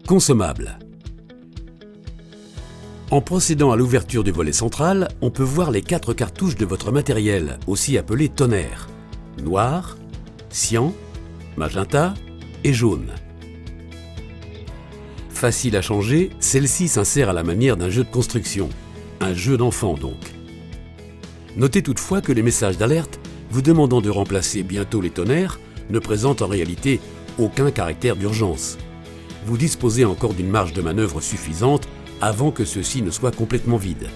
Consommables. En procédant à l'ouverture du volet central, on peut voir les 4 cartouches de votre matériel, aussi appelées tonnerres: noir, cyan, magenta et jaune. Facile à changer, celle-ci s'insère à la manière d'un jeu de construction, un jeu d'enfant donc. Notez toutefois que les messages d'alerte vous demandant de remplacer bientôt les tonnerres ne présentent en réalité aucun caractère d'urgence. Vous disposez encore d'une marge de manœuvre suffisante avant que ceux-ci ne soient complètement vides.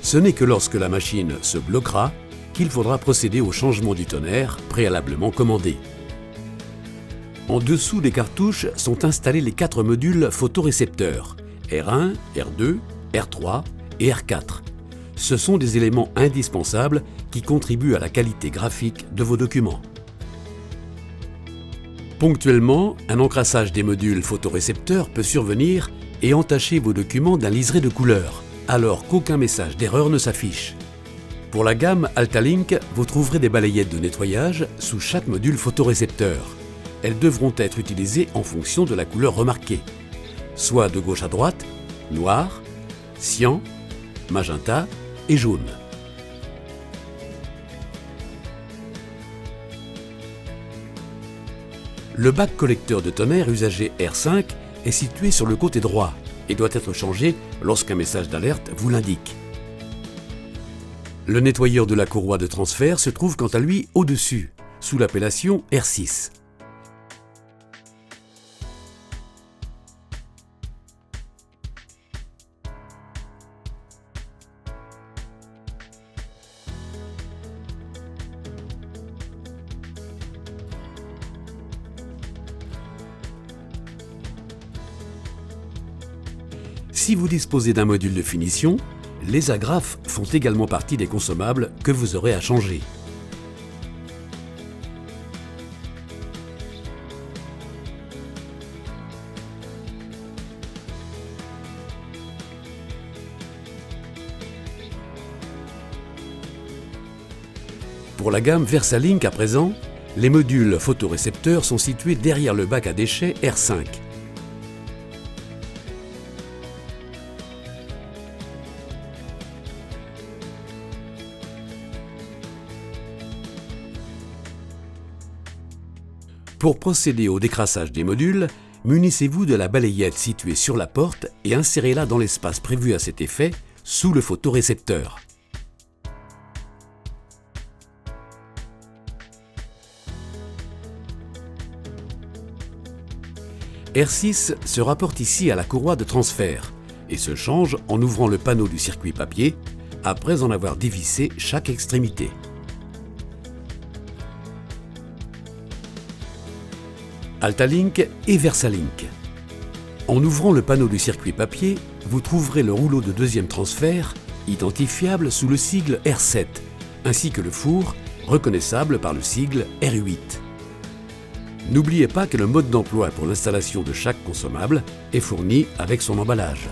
Ce n'est que lorsque la machine se bloquera qu'il faudra procéder au changement du tonnerre préalablement commandé. En dessous des cartouches sont installés les 4 modules photorécepteurs R1, R2, R3 et R4. Ce sont des éléments indispensables qui contribuent à la qualité graphique de vos documents. Ponctuellement, un encrassage des modules photorécepteurs peut survenir et entacher vos documents d'un liseré de couleur, alors qu'aucun message d'erreur ne s'affiche. Pour la gamme Altalink, vous trouverez des balayettes de nettoyage sous chaque module photorécepteur. Elles devront être utilisées en fonction de la couleur remarquée, soit de gauche à droite, noir, cyan, magenta et jaune. Le bac collecteur de tonnerre usagé R5 est situé sur le côté droit et doit être changé lorsqu'un message d'alerte vous l'indique. Le nettoyeur de la courroie de transfert se trouve quant à lui au-dessus, sous l'appellation R6. Si vous disposez d'un module de finition, les agrafes font également partie des consommables que vous aurez à changer. Pour la gamme Versalink à présent, les modules photorécepteurs sont situés derrière le bac à déchets R5. Pour procéder au décrassage des modules, munissez-vous de la balayette située sur la porte et insérez-la dans l'espace prévu à cet effet, sous le photorécepteur. R6 se rapporte ici à la courroie de transfert et se change en ouvrant le panneau du circuit papier après en avoir dévissé chaque extrémité. Altalink et Versalink. En ouvrant le panneau du circuit papier, vous trouverez le rouleau de deuxième transfert, identifiable sous le sigle R7, ainsi que le four, reconnaissable par le sigle R8. N'oubliez pas que le mode d'emploi pour l'installation de chaque consommable est fourni avec son emballage.